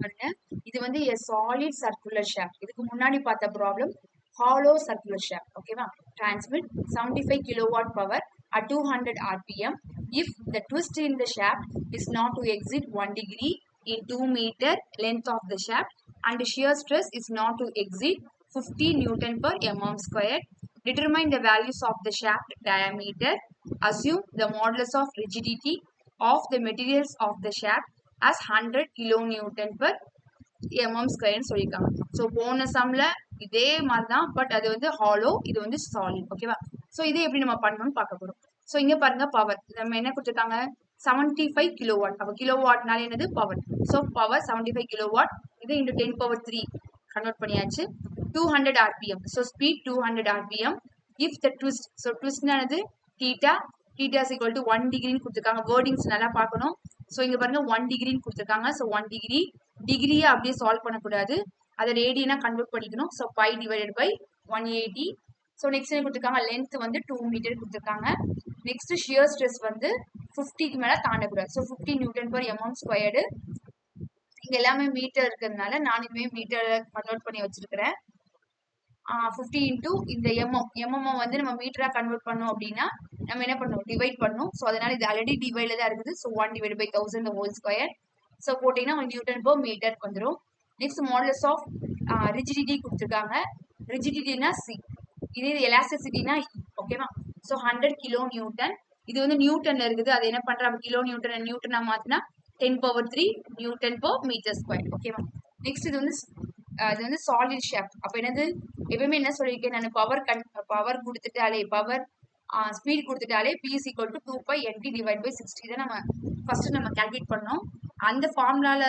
பாருங்க இது வந்து a solid circular shaft. இதுக்கு முன்னாடி பார்த்த ப்ராப்ளம் hollow circular shaft. ஓகேவா? Transmit 75 kilowatt power at 200 rpm if the twist in the shaft is not to exceed 1 degree in 2 meter length of the shaft and shear stress is not to exceed 50 Newton per mm square. Determine the values of the shaft diameter. Assume the modulus of rigidity of the materials of the shaft as 100 kilonewton per mm square சொல்லிருக்காங்க. So போன சம்ல இதே மாதிரி தான், but அது வந்து hollow, இது வந்து solid. ஓகேவா? ஸோ இதை எப்படி நம்ம பண்ணணும்னு பார்க்க போறோம். ஸோ இங்க பாருங்க பவர் நம்ம என்ன கொடுத்துருக்காங்க 75 கிலோவாட். அப்போ கிலோவாட்னால என்னது பவர். ஸோ பவர் 75 கிலோவாட், இது இன்டு 10 பவர் 3 கன்வெர்ட் பண்ணியாச்சு. 200 rpm. So speed 200 rpm. If the twist, so ட்விஸ்ட்னானது theta, theta is equal to 1 டிகிரின்னு கொடுத்துருக்காங்க. வேர்டிங்ஸ் நல்லா பார்க்கணும். ஸோ இங்க பாருங்க 1 டிகிரின்னு கொடுத்துருக்காங்க. ஸோ 1 டிகிரி, டிகிரியை அப்படியே சால்வ் பண்ணக்கூடாது, அதை ரேடியனா கன்வெர்ட் பண்ணிக்கணும். So pi divided by 180. So next என்ன கொடுத்துருக்காங்க, லென்த் வந்து 2 மீட்டர் கொடுத்துருக்காங்க. நெக்ஸ்ட் ஷியர் ஸ்ட்ரெஸ் வந்து 50க்கு மேல தாண்டக்கூடாது. So 50 newton per mm squared. இங்க எல்லாமே மீட்டர் இருக்கிறதுனால நானுமே மீட்டர் கன்வெர்ட் பண்ணி வச்சிருக்கிறேன். 50 இன்டூ இந்த எம்எம் வந்து நம்ம மீட்டரா கன்வெர்ட் பண்ணோம் அப்படின்னா நம்ம என்ன பண்ணணும், டிவைட் பண்ணணும். ஸோ அதனால இது ஆல்ரெடி டிவைட்ல தான் இருக்குது. So 1 divide by 1000 whole square. So போட்டீங்கன்னா 1 நியூட்டன் பர் மீட்டர் வந்துடும். நெக்ஸ்ட் மாடுலஸ் ஆஃப் ரிஜிடிட்டி கொடுத்துருக்காங்க. ரிஜிடிட்டினா சி, இது எலாஸ்டிசிட்டினா ஓகேவா? So 100 kilo newton. இது வந்து நியூட்டன்ல இருக்குது, அது என்ன பண்றாங்க கிலோ நியூட்டன் நியூட்டனா மாத்தினா 10 power 3 newton per metre square. ஓகேவா? நெக்ஸ்ட் இது வந்து சாலிட் ஷாஃப்ட். அப்ப என்னது எப்பவுமே என்ன சொல்லியிருக்கேன் நான், பவர் கொடுத்துட்டாலே பவர் ஸ்பீட் கொடுத்துட்டாலே P is equal to 2 pi NT divide by 60 தான் நம்ம ஃபர்ஸ்ட் நம்ம கால்குலேட் பண்ணோம். அந்த ஃபார்முலால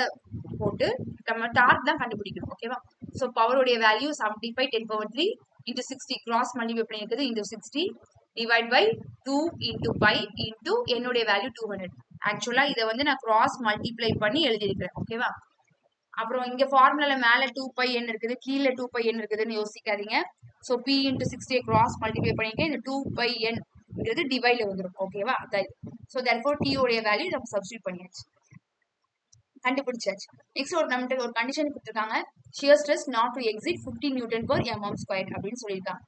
போட்டு நம்ம டார்க் தான் கண்டுபிடிக்கணும். ஓகேவா? ஸோ பவருடைய value 75 10 power 3 into 60 cross multiply பண்ணியிருக்குது into 60 divide by 2 into pi into என்னுடைய வேல்யூ 200. ஆக்சுவலா இதை வந்து நான் கிராஸ் மல்டிப்ளை பண்ணி எழுதியிருக்கிறேன். ஓகேவா? அப்புறம் இங்க ஃபார்முலால மேல 2 பை n இருக்குது, கீழே 2 பை n இருக்குதுன்னு யோசிக்காதீங்க. So P into 60 cross multiply பண்ணிட்டு இந்த 2 பை n டிவைட்ல வந்துடும். ஓகேவா? அதான். ஸோ தேர்ஃபோர் டி உடைய வேல்யூ நம்ம சப்ஸ்டியூட் பண்ணியாச்சு, கண்டுபிடிச்சாச்சு. நெக்ஸ்ட் நம்மகிட்ட ஒரு கண்டிஷன் கொடுத்துருக்காங்க, shear stress not to exceed 50 newton per mm square அப்படின்னு சொல்லியிருக்காங்க.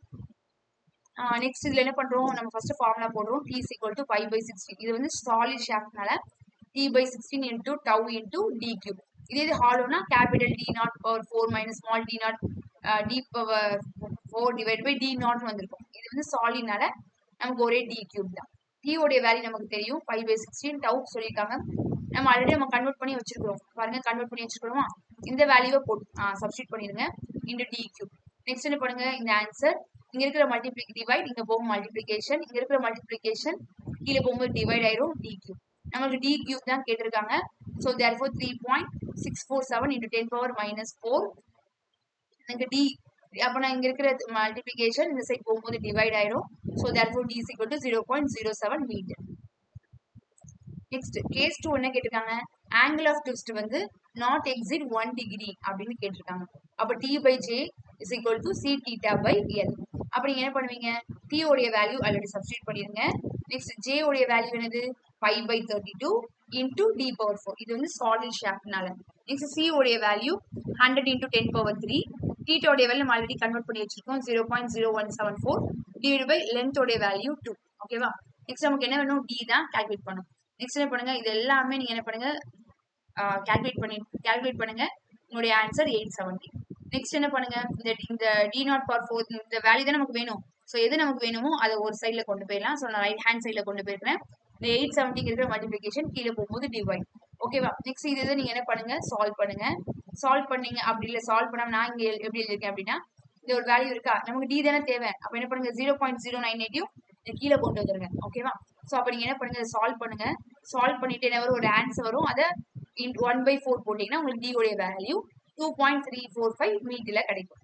நெக்ஸ்ட் இதுல என்ன பண்றோம், நம்ம ஃபர்ஸ்ட் ஃபார்முலா போடுறோம். T is equal to pi by 16. இது வந்து solid ஷாஃப்ட்னால T by 16 into tau into d cube. இதே இது ஹாலோனா capital D naught power 4 minus small d naught d power 4 divide by d naught வந்திருக்கும். இது வந்து சாலிட்னால நமக்கு ஒரே d cube தான். T உடைய வேல்யூ நமக்கு தெரியும், pi by 16 tau சொல்லியிருக்காங்க. நம்ம ஆல்ரெடி நம்ம கன்வெர்ட் பண்ணி வச்சிருக்கிறோம். பாருங்க கன்வெர்ட் பண்ணி வச்சிருக்கோமா, இந்த வேல்யூவை போட்டு சப்ஸ்டியூட் பண்ணிருங்க இன்டு d cube. நெக்ஸ்ட் என்ன பண்ணுங்க, இந்த ஆன்சர் இங்க இருக்கிற டிவைட், இங்க போகும் மல்டிப்ளிகேஷன், இங்க இருக்கிற மல்டிப்ளிகேஷன் கீழே போகும்போது டிவைட் ஆயிரும் d cube. நமக்கு d cube தான் கேட்டிருக்காங்க. So therefore 3.647 into 10 power minus 4 எனக்கு d. அப்போ நான் இங்க இருக்கிற மல்டிப்ளிகேஷன் இந்த சைட் போகும்போது டிவைட் ஆயிரும். So therefore d is equal to 0.07 மீட்டர். நெக்ஸ்ட் கேஸ் 2 என்ன கேட்டிருக்காங்க, ஆங்கிள் ஆஃப் ட்விஸ்ட் வந்து நாட் எக்ஸிட் 1 டிகிரி அப்படின்னு கேட்டிருக்காங்க. அப்போ t by j is equal to c theta by l. அப்படி என்ன பண்ணுவீங்க, t உடைய வேல்யூ ஆல்ரெடி சப்ஸ்டியூட் பண்ணிருங்க. நெக்ஸ்ட் j உடைய வேல்யூ என்னது pi by 32 into d power 4. இது வந்து சாலிட் ஷாஃப்ட்னால. நெக்ஸ்ட் c உடைய வேல்யூ 100 into 10 power 3. theta உடைய வேல்யூ நம்ம ஆல்ரெடி கன்வெர்ட் பண்ணி வச்சிருக்கோம் 0.0174 டிவைட் பை லென்த் உடைய வேல்யூ 2. ஓகேவா? நெக்ஸ்ட் நமக்கு என்ன வேணும், d தான் கால்குலேட் பண்ணணும். நெக்ஸ்ட் என்ன பண்ணுங்க, இது எல்லாமே நீங்க என்ன பண்ணுங்க கால்குலேட் பண்ணுங்க. உங்களுடைய ஆன்சர் 870. நெக்ஸ்ட் என்ன பண்ணுங்க, இந்த டி நாட் பவர் 4 இந்த வேல்யூ தான் நமக்கு வேணும். ஸோ எது நமக்கு வேணுமோ அதை ஒரு சைட்ல கொண்டு போயிடலாம். ஸோ நான் ரைட் ஹேண்ட் சைட்ல கொண்டு போயிருக்கேன். இந்த 870 இருக்கிற மல்டிபிளிகேஷன் கீழே போகும்போது டிவைட். ஓகேவா? நெக்ஸ்ட் இது நீங்க என்ன பண்ணுங்க, சால்வ் பண்ணுங்க. சால்வ் பண்ணீங்க அப்படி இல்லை சால்வ் பண்ணாம நான் இங்க எப்படி எழுதிருக்கேன் அப்படின்னா, இந்த ஒரு வேல்யூ இருக்கா, நமக்கு டி தானே தேவை. அப்ப என்ன பண்ணுங்க 0.098 கீழே கொண்டு வந்துருங்க. ஓகேவா? ஸோ அப்ப நீங்க என்ன பண்ணுங்க, சால்வ் பண்ணுங்க. சால்வ் பண்ணிட்டு என்ன வரும், ஒரு ஆன்சர் வரும். அதை 1/4 போட்டீங்கன்னா உங்களுக்கு டி உடைய வேல்யூ 2.345 மீட்டர்ல கிடைக்கும்.